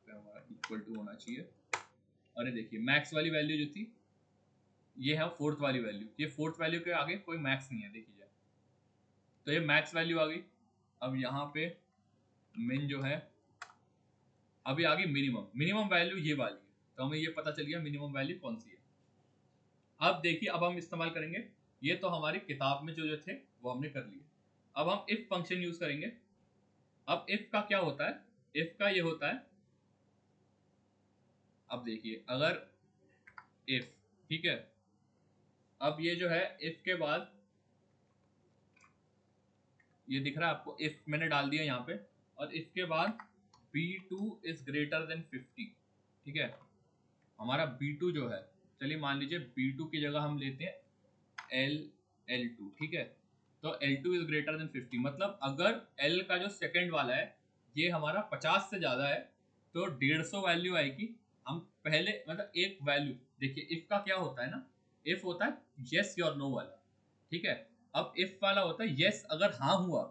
हमारा इक्वल टू होना चाहिए। अरे देखिए मैक्स वाली वैल्यू जो थी ये है फोर्थ वाली वैल्यू, ये फोर्थ वैल्यू के आगे कोई मैक्स नहीं है, देखिए जाए तो ये मैक्स वैल्यू आ गई। अब यहाँ पे मिन जो है, अभी आ गई मिनिमम, मिनिमम वैल्यू ये वाली है, तो हमें ये पता चल गया मिनिमम वैल्यू कौन सी है। अब देखिए अब हम इस्तेमाल करेंगे, ये तो हमारी किताब में जो थे वो हमने कर लिए। अब हम इफ फंक्शन यूज करेंगे। अब इफ का क्या होता है, इफ का ये होता है, अब देखिए अगर इफ, ठीक है, अब ये जो है इफ के बाद ये दिख रहा है आपको, इफ मैंने डाल दिया यहाँ पे, और इसके बाद B2 इज ग्रेटर देन 50। ठीक है, हमारा B2 जो है, चलिए मान लीजिए B2 की जगह हम लेते हैं L2। ठीक है, तो L2 इज ग्रेटर देन 50, मतलब अगर L का जो सेकंड वाला है ये हमारा 50 से ज्यादा है तो 150 वैल्यू आएगी। हम पहले मतलब एक वैल्यू, देखिए इफ का क्या होता है ना, इफ होता है यस और नो वाला। ठीक है, अब इफ वाला होता है यस अगर हाँ हुआ,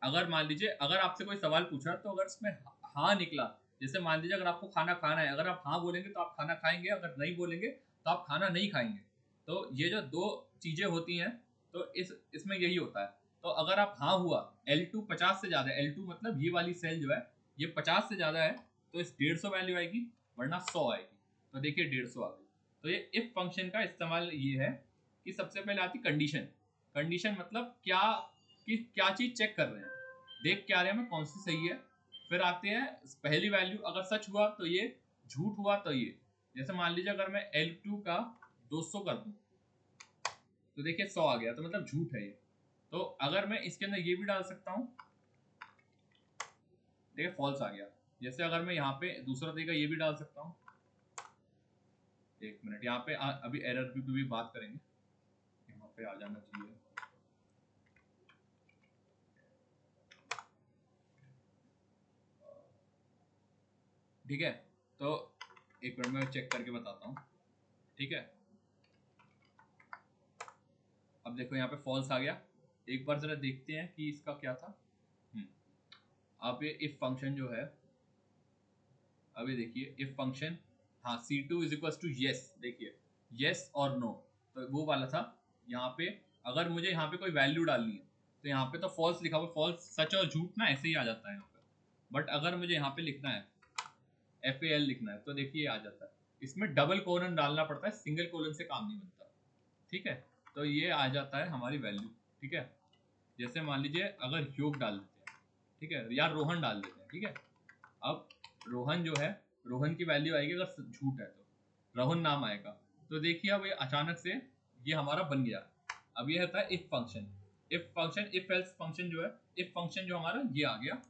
अगर मान लीजिए अगर आपसे कोई सवाल पूछा तो अगर इसमें हाँ निकला, जैसे मान लीजिए अगर आपको खाना खाना है, अगर आप हाँ बोलेंगे तो आप खाना खाएंगे, अगर नहीं बोलेंगे तो आप खाना नहीं खाएंगे। तो ये जो दो चीजें होती हैं, तो इसमें यही होता है। तो अगर आप हाँ हुआ, L2 50 से ज्यादा है, L2 मतलब ये वाली सेल जो है ये 50 से ज्यादा है, तो इस 150 वैल्यू आएगी, वरना 100 आएगी। तो देखिए 150 आ गई। तो ये इफ फंक्शन का इस्तेमाल ये है कि सबसे पहले आती कंडीशन। कंडीशन मतलब क्या, कि क्या चीज चेक कर रहे हैं, देख क्या रहे हैं हमें कौन सी सही है। फिर आते हैं पहली वैल्यू, अगर सच हुआ तो ये, झूठ हुआ तो ये। जैसे मान लीजिए अगर मैं L2 का 200 कर दूं तो देखिए 100 आ गया, तो मतलब झूठ है ये। तो अगर मैं इसके अंदर ये भी डाल सकता हूँ, देखिए फॉल्स आ गया। जैसे अगर मैं यहाँ पे दूसरा तरीका ये भी डाल सकता हूँ, एक मिनट यहाँ पे अभी एरर भी बात करेंगे, यहाँ पे आ जाना चाहिए। ठीक है, तो एक मिनट में चेक करके बताता हूँ। ठीक है, अब देखो यहाँ पे फॉल्स आ गया। एक बार जरा देखते हैं कि इसका क्या था। अब ये इफ फंक्शन जो है, अभी देखिए इफ फंक्शन, हाँ C2 is equal to yes, देखिए यस और नो, तो वो वाला था। यहाँ पे अगर मुझे यहाँ पे कोई वैल्यू डालनी है तो यहाँ पे तो फॉल्स लिखा हुआ, फॉल्स सच और झूठ ना ऐसे ही आ जाता है यहाँ पे। बट अगर मुझे यहाँ पे लिखना है FAL लिखना है तो देखिए आ जाता है, इसमें डबल कोलन डालना पड़ता है, सिंगल कोलन से काम नहीं बनता। ठीक है, तो ये आ जाता है हमारी वैल्यू। ठीक है, जैसे मान लीजिए अगर योग डाल देते हैं, ठीक है, या रोहन डाल देते हैं। ठीक है, अब रोहन जो है, रोहन की वैल्यू आएगी, अगर झूठ है तो रोहन नाम आएगा। तो देखिए अब ये अचानक से ये हमारा बन गया। अब ये होता है if function. If function, if else function जो है, इफ फंक्शन जो हमारा ये आ गया।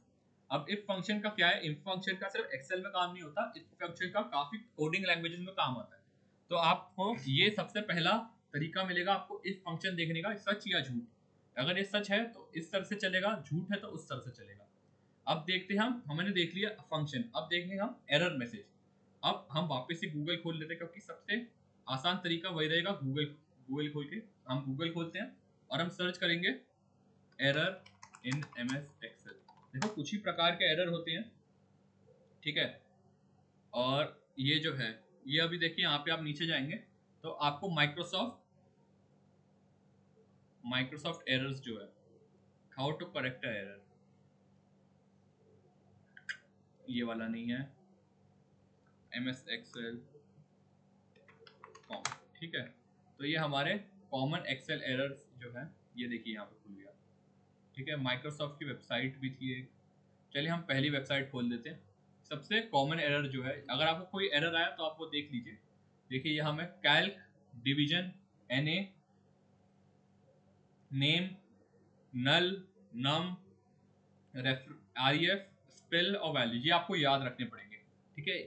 अब इफ फंक्शन का क्या है, इफ फंक्शन का सिर्फ एक्सेल में काम नहीं होता, इफ फंक्शन का काफी कोडिंग लैंग्वेजेस में काम आता है। तो आपको ये सबसे पहला तरीका मिलेगा आपको इफ फंक्शन देखने का, सच या झूठ। अगर ये सच है तो इस तरह से चलेगा, झूठ है तो उस तरह से चलेगा। अब देखते हैं हमने देख लिया फंक्शन, अब देखेंगे हम एरर मैसेज। अब हम वापस से गूगल खोल लेते हैं, क्योंकि सबसे आसान तरीका वही रहेगा, गूगल गूगल खोल के हम गूगल खोलते हैं और हम सर्च करेंगे एरर इन MS एक्सेल। देखो कुछ ही प्रकार के एरर होते हैं। ठीक है, और ये जो है, ये अभी देखिए यहाँ पे आप नीचे जाएंगे तो आपको माइक्रोसॉफ्ट एरर्स जो है, हाउ टू करेक्ट एरर, ये वाला नहीं है, MS एक्सेल कॉमन। ठीक है, तो ये हमारे कॉमन एक्सेल एरर्स जो है, ये देखिए यहाँ पे खुल गया। ठीक है, माइक्रोसॉफ्ट की वेबसाइट भी थी एक, चलिए हम पहली वेबसाइट खोल देते हैं। सबसे कॉमन एरर जो है, अगर आपको कोई एरर आया तो आप वो देख लीजिए। देखिए यहाँ हमें कैल्क डिवीजन NA नेम नल नम REF स्पेल और वैल्यू ये आपको याद रखने पड़ेंगे, ठीक है।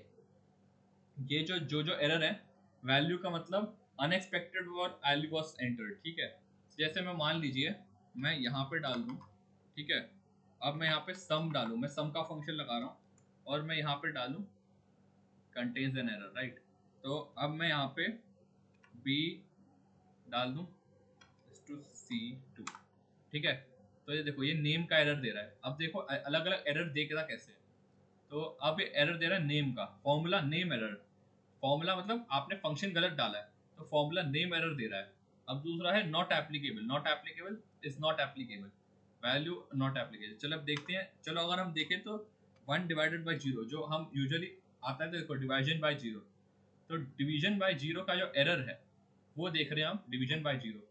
ये जो एरर है, वैल्यू का मतलब अनएक्सपेक्टेड और वैल्यू वाज एंटर्ड, ठीक है। जैसे मैं मान लीजिए मैं यहाँ पे डाल दूँ, ठीक है। अब मैं यहाँ पे सम डालूँ, मैं सम का फंक्शन लगा रहा हूँ और मैं यहाँ पे डालूँ कंटेन्स एन एरर, राइट। तो अब मैं यहाँ पे b डाल दूँ टू C2, ठीक है। तो ये देखो ये नेम का एरर दे रहा है। अब देखो अलग अलग एरर देगा कैसे है। तो अब ये एरर दे रहा है नेम का, फॉर्मूला नेम एरर। फॉर्मूला मतलब आपने फंक्शन गलत डाला है, तो फॉर्मूला नेम एरर दे रहा है। अब दूसरा है not applicable, not applicable is not applicable, value not applicable. चलो अब देखते हैं, चलो अगर हम देखें तो 1 डिवाइडेड बाई 0 जो हम यूजुअली आता है, तो देखो डिवाइजन बाई 0, तो डिवीजन बाई 0 का जो एरर है वो देख रहे हैं हम, डिवीजन बाई 0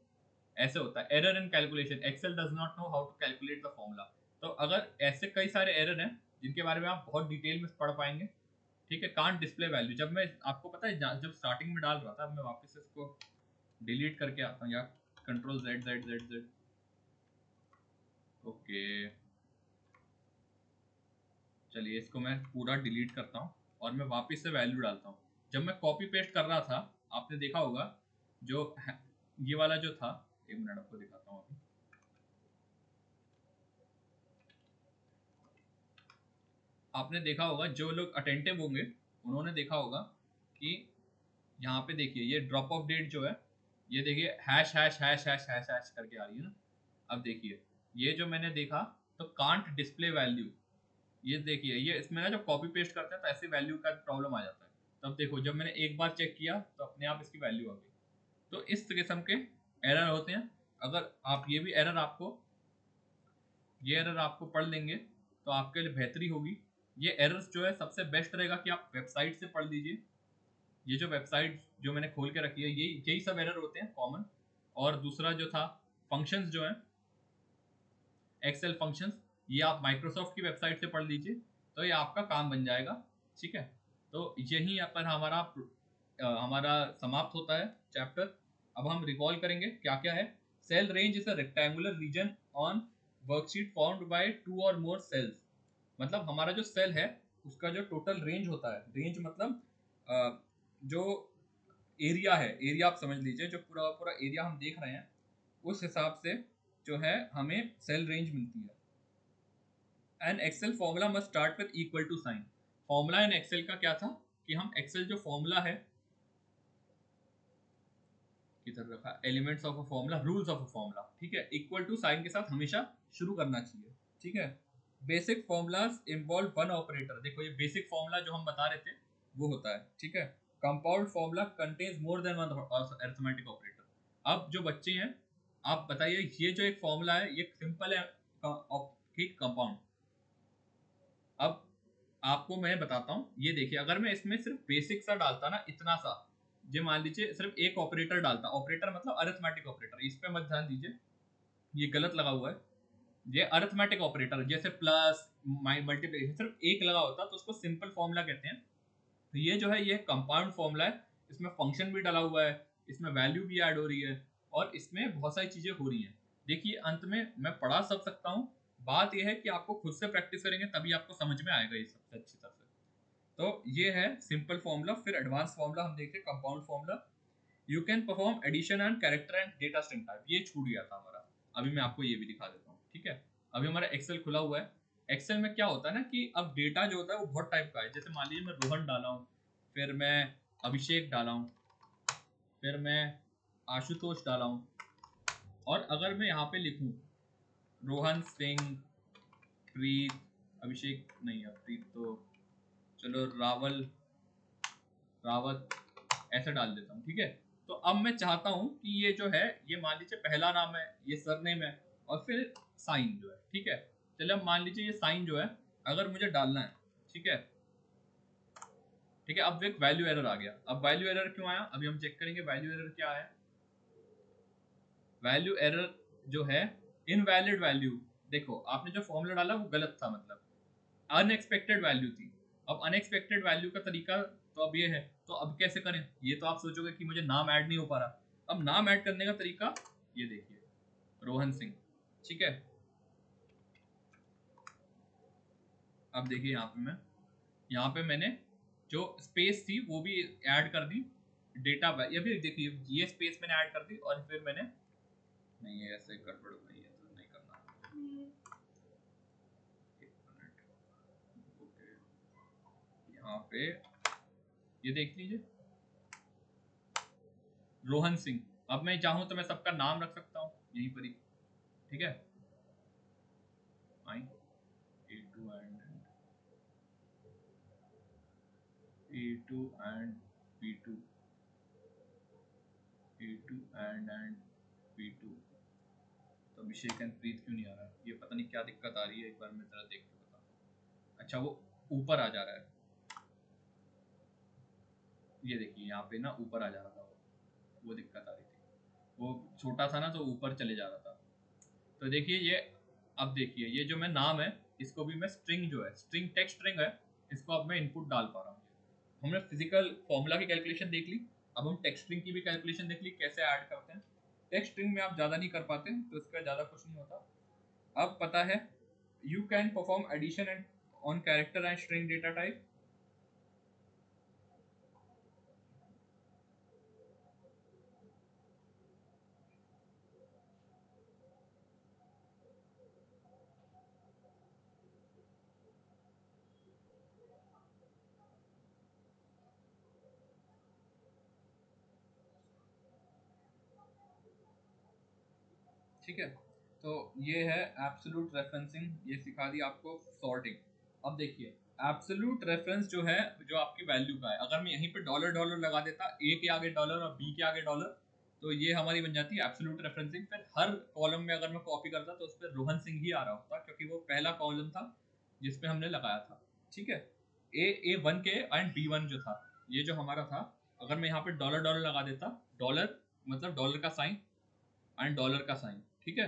ऐसे होता है। Error in calculation, Excel does not know how to calculate the formula. तो अगर ऐसे कई सारे एरर हैं जिनके बारे में आप बहुत डिटेल में पढ़ पाएंगे, ठीक है। कांट डिस्प्ले वैल्यू, जब मैं आपको पता है जब स्टार्टिंग में डाल रहा था, अब मैं वापस इसको डिलीट करके आता हूँ, या control Z Z Z Z, okay. चलिए इसको मैं पूरा डिलीट करता हूँ और मैं वापस से वैल्यू डालता हूँ। जब मैं कॉपी पेस्ट कर रहा था, आपने देखा होगा जो ये वाला जो था, एक मिनट आपको दिखाता हूँ अभी। आपने देखा होगा, जो लोग अटेंटिव होंगे उन्होंने देखा होगा कि यहाँ पे देखिए ये ड्रॉप ऑफ डेट जो है, ये देखिए hash hash hash hash hash hash करके आ रही है ना। अब देखिए ये जो मैंने देखा, तो कांट डिस्प्ले वैल्यू, ये देखिए ये इसमें ना जब कॉपी पेस्ट करते हैं तो ऐसी वैल्यू का प्रॉब्लम आ जाता है। तब देखो जब मैंने एक बार चेक किया तो अपने आप इसकी वैल्यू आ गई। तो इस किस्म के एरर होते हैं। अगर आप ये एरर आपको पढ़ लेंगे तो आपके लिए बेहतरी होगी। ये एरर्स जो है सबसे बेस्ट रहेगा कि आप वेबसाइट से पढ़ लीजिए। ये जो वेबसाइट जो मैंने खोल के रखी है, यही सब एरर होते हैं कॉमन। और दूसरा जो था फंक्शंस जो है, एक्सेल फंक्शंस, ये आप माइक्रोसॉफ्ट की वेबसाइट से पढ़ लीजिए, तो ये आपका काम बन जाएगा, ठीक है। तो यही पर हमारा समाप्त होता है चैप्टर। अब हम रिकॉल करेंगे क्या क्या है। Cell range is a rectangular region on worksheet formed by 2 और मोर सेल्स। मतलब हमारा जो सेल है उसका जो टोटल रेंज होता है, रेंज मतलब जो एरिया है, एरिया आप समझ लीजिए, जो पूरा पूरा एरिया हम देख रहे हैं उस हिसाब से जो है हमें सेल रेंज मिलती है। An Excel formula must start with equal to sign. Formula in Excel का क्या था कि हम एक्सेल जो फॉर्मूला है, किधर रखा, elements of a formula, rules of a formula, ठीक है, इक्वल टू साइन के साथ हमेशा शुरू करना चाहिए, ठीक है। Basic formulas involve one operator, देखो ये बेसिक फॉर्मूला जो हम बता रहे थे वो होता है, ठीक है। Compound formula contains more than one arithmetic operator. अब जो बच्चे हैं, आप बताइए ये जो एक फॉर्मूला है ये सिंपल है, ठीक, कंपाउंड। अब आपको मैं बताता हूँ, ये देखिए अगर मैं इसमें सिर्फ बेसिक सा डालता ना, इतना सा, जो मान लीजिए सिर्फ एक ऑपरेटर डालता, ऑपरेटर मतलब अरिथमेटिक ऑपरेटर, इस पे मत ध्यान दीजिए, ये गलत लगा हुआ है। ये अरिथमेटिक ऑपरेटर जैसे प्लस मल्टीप्लिकेशन सिर्फ एक लगा होता तो उसको सिंपल फॉर्मूला कहते हैं। तो ये जो है ये कंपाउंड फॉर्मूला है, इसमें फंक्शन भी डाला हुआ है, इसमें वैल्यू भी ऐड हो रही है और इसमें बहुत सारी चीजें हो रही हैं। देखिए अंत में मैं पढ़ा सब सकता हूँ, बात यह है कि आपको खुद से प्रैक्टिस करेंगे तभी आपको समझ में आएगा ये सबसे अच्छी तरह से। तो ये है सिंपल फॉर्मूला। फिर एडवांस फॉर्मूला हम देखते हैं, compound formula. You can perform addition and character and data string type, ये छूट गया था हमारा, अभी मैं आपको ये भी दिखा देता हूँ, ठीक है। अभी हमारा एक्सेल खुला हुआ है। एक्सेल में क्या होता है ना कि अब डेटा जो होता है वो बहुत टाइप का है। जैसे मान लीजिए मैं रोहन डाला हूँ, फिर मैं अभिषेक डाला हूँ, फिर मैं आशुतोष डाला हूँ, और अगर मैं यहाँ पे लिखूँ रोहन सिंह, प्रीत, अभिषेक नहीं है प्रीत, तो चलो रावत ऐसे डाल देता हूँ, ठीक है। तो अब मैं चाहता हूँ कि ये जो है, ये मान लीजिए पहला नाम है, ये सरनेम है, और फिर साइन जो है, ठीक है। चलिए अब मान लीजिए ये साइन जो है अगर मुझे डालना है, ठीक है, ठीक है। अब एक वैल्यू एरर आ गया। अब वैल्यू एरर क्यों आया, अभी हम चेक करेंगे वैल्यू एरर क्या है। वैल्यू एरर जो है इनवैलिड वैल्यू, देखो आपने जो फॉर्मूला डाला वो गलत था, मतलब अनएक्सपेक्टेड वैल्यू थी। अब अनएक्सपेक्टेड वैल्यू का तरीका तो अब ये है, तो अब कैसे करें, ये तो आप सोचोगे कि मुझे नाम ऐड नहीं हो पा रहा। अब नाम ऐड करने का तरीका ये देखिए, रोहन सिंह, ठीक है। अब देखिए यहाँ पे मैंने जो स्पेस थी वो भी ऐड कर दी, डेटा, ये भी देखिए ये स्पेस मैंने ऐड कर दी, और फिर मैंने, नहीं ये ऐसे गड़बड़ हो गई है तो नहीं करना, एक मिनट, ओके, यहाँ पे ये देख लीजिए, रोहन सिंह। अब मैं चाहूँ तो मैं सबका नाम रख सकता हूँ यहीं पर ही, ठीक है, आई A2 and B2, A2 and B2। तो अभिषेक एंड प्रीत क्यों नहीं आ रहा है, ये पता नहीं क्या दिक्कत आ रही है, एक बार मैं जरा देख के बताता हूँ। अच्छा वो ऊपर आ जा रहा है, ये देखिए यहाँ पे ना ऊपर आ जा रहा था, वो दिक्कत आ रही थी, वो छोटा था ना तो ऊपर चले जा रहा था। तो देखिए ये, अब देखिए ये जो मैं नाम है इसको भी मैं स्ट्रिंग, जो है स्ट्रिंग, टेक्स्ट स्ट्रिंग है, इसको अब मैं इनपुट डाल पा रहा हूँ। हमने फिजिकल फॉर्मूला की कैलकुलेशन देख ली, अब हम टेक्स्ट स्ट्रिंग की भी कैलकुलेशन देख ली कैसे ऐड करते हैं। टेक्स्ट स्ट्रिंग में आप ज़्यादा नहीं कर पाते तो इसका ज़्यादा कुछ नहीं होता। अब पता है you can perform addition and on character and string data type. ठीक है, तो ये है एब्सोल्यूट रेफरेंसिंग, ये सिखा दी आपको सॉर्टिंग। अब देखिए एब्सोल्यूट रेफरेंस जो है, जो आपकी वैल्यू का है, अगर मैं यहीं पे डॉलर डॉलर लगा देता, ए के आगे डॉलर और बी के आगे डॉलर, तो ये हमारी बन जाती है एब्सोल्यूट रेफरेंसिंग। फिर हर कॉलम में अगर मैं कॉपी करता तो उस पर रोहन सिंह ही आ रहा होता, क्योंकि वो पहला कॉलम था जिसपे हमने लगाया था। ठीक है, A1 के एंड B1 जो था, ये जो हमारा था, अगर मैं यहाँ पे डॉलर डॉलर लगा देता, डॉलर मतलब डॉलर का साइन एंड डॉलर का साइन, ठीक है,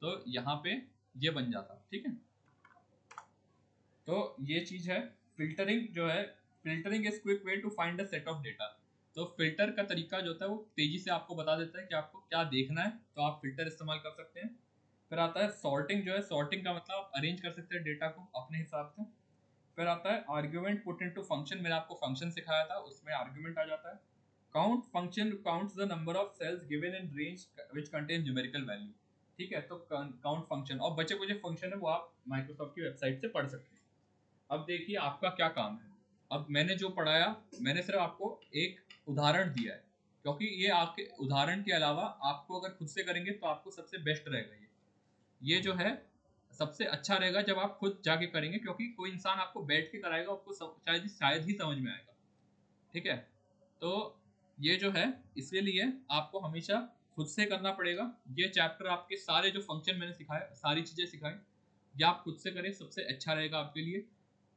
तो यहाँ पे ये बन जाता। ठीक है, तो ये चीज है फिल्टरिंग जो है, filtering is quick way to find a set of data. तो फिल्टर का तरीका जो होता है वो तेजी से आपको बता देता है कि आपको क्या देखना है, तो आप फिल्टर इस्तेमाल कर सकते हैं। फिर आता है सॉर्टिंग, जो है सॉर्टिंग का मतलब आप अरेंज कर सकते हैं डेटा को अपने हिसाब से। फिर आता है आर्ग्यूमेंट पुट इनटू फंक्शन, मैंने आपको फंक्शन सिखाया था, उसमें आर्ग्यूमेंट आ जाता है। Count function counts the number of cells given in range which contain numerical value. ठीक है, तो काउंट फंक्शन और बचे कुछ फंक्शन है वो आप माइक्रोसॉफ्ट की वेबसाइट से पढ़ सकते हैं। अब देखिए आपका क्या काम है। अब मैंने जो पढ़ाया, मैंने सिर्फ आपको एक उदाहरण दिया है, क्योंकि ये आपके उदाहरण के अलावा आपको अगर खुद से करेंगे तो आपको सबसे बेस्ट रहेगा। ये जो है सबसे अच्छा रहेगा जब आप खुद जाके करेंगे, क्योंकि कोई इंसान आपको बैठ के कराएगा, आपको शायद ही समझ में आएगा। ठीक है, तो ये जो है इसके लिए आपको हमेशा खुद से करना पड़ेगा। ये चैप्टर आपके सारे जो फंक्शन मैंने सिखाए, सारी चीज़ें सिखाई, ये आप खुद से करें, सबसे अच्छा रहेगा आपके लिए।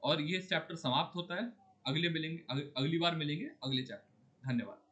और ये चैप्टर समाप्त होता है, अगली बार मिलेंगे अगले चैप्टर में। धन्यवाद।